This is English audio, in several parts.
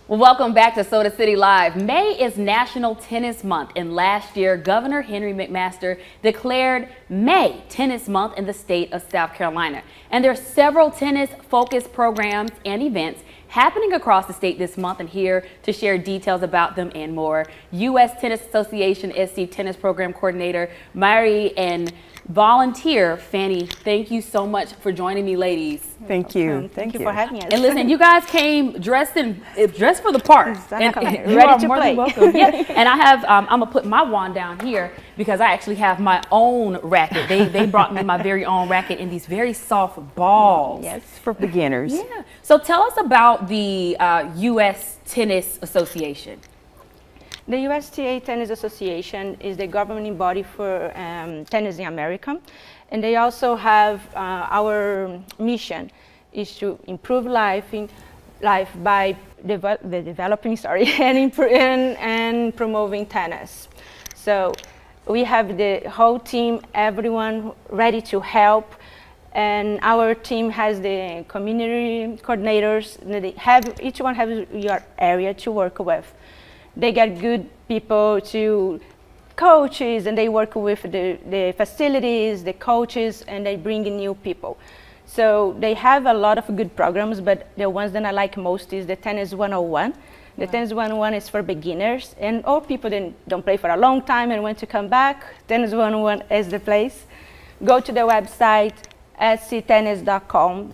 Well, welcome back to Soda City Live. May is National Tennis Month, and last year, Governor Henry McMaster declared May Tennis Month in the state of South Carolina. And there are several tennis-focused programs and events happening across the state this month, and here to share details about them and more, U.S. Tennis Association SC Tennis Program Coordinator Mary and volunteer Fanny. Thank you so much for joining me, ladies. Thank you. Thank you for having us. And listen, you guys came dressed for the part. And you ready are to more play. than welcome. Yeah. And I have, I'm gonna put my wand down here because I actually have my own racket. They brought me my very own racket in these very soft balls. Yes, for beginners. Yeah. So tell us about the U.S. Tennis Association. The USTA Tennis Association is the governing body for tennis in America, and they also have our mission is to improve life by developing and promoting tennis. So we have the whole team, everyone ready to help, and our team has the community coordinators. Each one has your area to work with. They get good people to coaches, and they work with the facilities, the coaches, and they bring in new people. So they have a lot of good programs, but the ones that I like most is the Tennis 101. The Tennis 101 is for beginners, and all people that don't play for a long time and want to come back. Tennis 101 is the place. Go to the website, sctennis.com.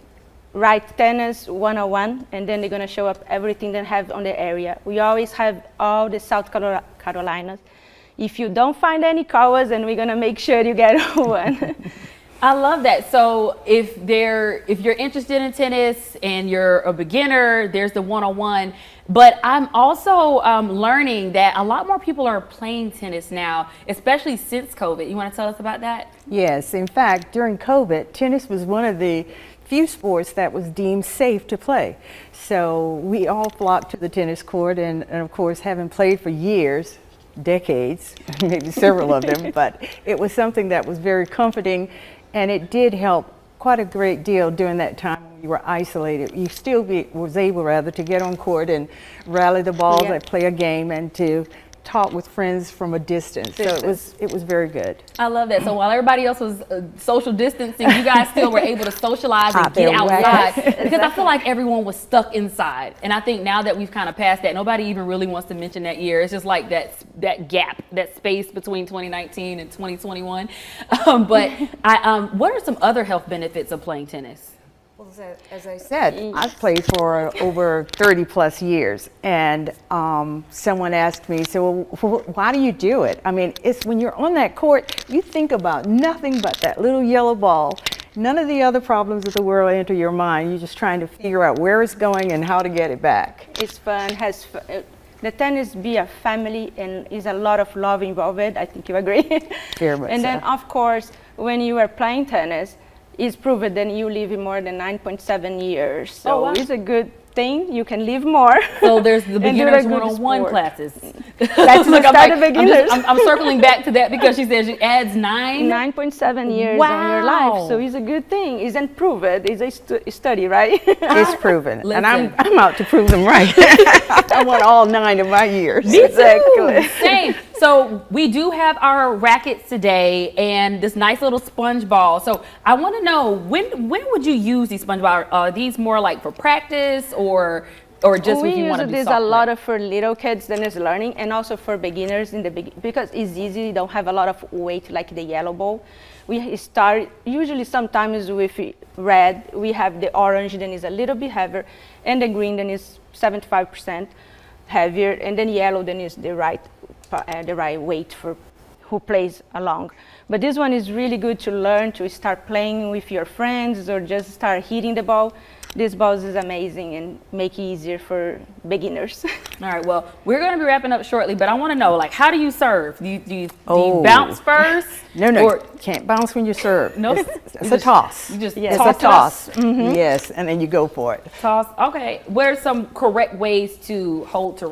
Write Tennis 101, and then they're going to show up everything they have on the area. We always have all the South Carolinas. If you don't find any, call us, and we're going to make sure you get one. I love that. So if you're interested in tennis and you're a beginner, there's the 101. But I'm also learning that a lot more people are playing tennis now, especially since COVID. You want to tell us about that? Yes, in fact, during COVID, tennis was one of the few sports that was deemed safe to play. So we all flocked to the tennis court, and of course, having played for years, decades, maybe several of them, but it was something that was very comforting, and it did help quite a great deal during that time when you were isolated. You still was able to get on court and rally the balls and play a game, and to talk with friends from a distance. So it was very good. I love that. So while everybody else was social distancing, you guys still were able to socialize and get outside, because I feel like everyone was stuck inside. And I think now that we've kind of passed that, nobody even really wants to mention that year. It's just like that gap, that space between 2019 and 2021. But what are some other health benefits of playing tennis? Well, as I said, I've played for over 30 plus years, and someone asked me, so why do you do it? I mean, it's when you're on that court, you think about nothing but that little yellow ball. None of the other problems of the world enter your mind. You're just trying to figure out where it's going and how to get it back. It's fun, the tennis be a family, and is a lot of love involved. I think you agree. Very much and so. then, of course, when you are playing tennis, it's proven that you live more than 9.7 years. So it's a good thing. You can live more. So there's the beginners 101 classes. That's the start of beginners. I'm circling back to that because she says it adds 9.7 years on your life. So it's a good thing. Isn't proven. It's a study, right? It's proven. Listen. And I'm out to prove them right. I want all 9 of my years. Me Exactly. too. Same. So we do have our rackets today and this nice little sponge ball. So I want to know, when would you use these sponge balls? Are these more like for practice or just if you want to do We use soft a lot play? of for little kids that is learning, and also for beginners in the because it's easy. You don't have a lot of weight like the yellow ball. We start usually sometimes with red. We have the orange, then is a little bit heavier, and the green then is 75% heavier, and then yellow then is the right weight for who plays along. But this one is really good to learn, to start playing with your friends or just start hitting the ball. This ball is amazing and make it easier for beginners. All right, well, we're going to be wrapping up shortly, but I want to know, like, how do you serve? Do you bounce first? No, Or, can't bounce when you serve. no? It's a toss. You just It's toss a it up? toss. Yes, and then you go for it. Toss. Okay. What are some correct ways to hold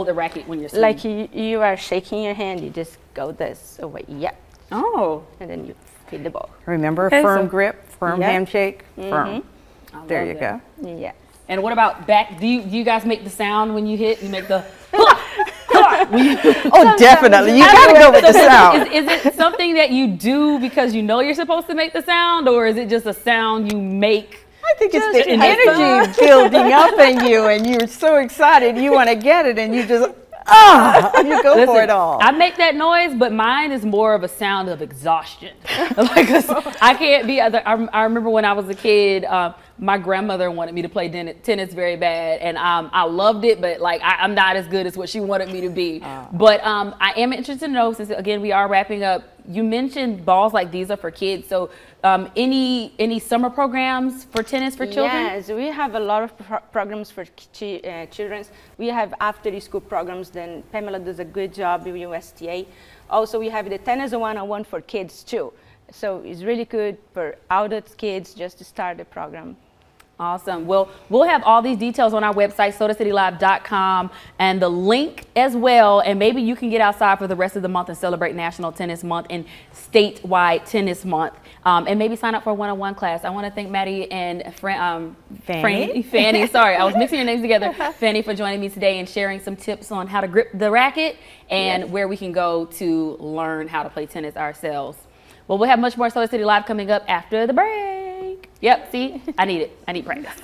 a racket when you're serving? Like you are shaking your hand, you just go this away, Oh. and then you hit the ball. Remember, Okay, firm so- grip, firm Yeah. handshake, firm. I There love you that. go. Yeah. And what about back? Do you guys make the sound when you hit? You make the. Oh, definitely. You got to go with the sound. Is it something that you do because you know you're supposed to make the sound, or is it just a sound you make? I think it's Just the in the energy building up in you, and you're so excited you want to get it, and you just you go for it all. I make that noise, but mine is more of a sound of exhaustion. Like, 'cause I can't be. I remember when I was a kid, my grandmother wanted me to play tennis very bad, and I loved it, but like I'm not as good as what she wanted me to be. But I am interested to know, since again we are wrapping up. You mentioned balls like these are for kids. So any summer programs for tennis for children? Yes, we have a lot of programs for children. We have after school programs. Then Pamela does a good job with USTA. Also, we have the Tennis 101 for kids too. So it's really good for adults, kids, just to start the program. Awesome. Well, we'll have all these details on our website, SodaCityLive.com, and the link as well. And maybe you can get outside for the rest of the month and celebrate National Tennis Month and statewide Tennis Month. And maybe sign up for a one-on-one class. I want to thank Maddie and Fanny. Sorry, I was mixing your names together. Fanny, for joining me today and sharing some tips on how to grip the racket and where we can go to learn how to play tennis ourselves. Well, we'll have much more Soda City Live coming up after the break. Yep, see, I need it. I need practice.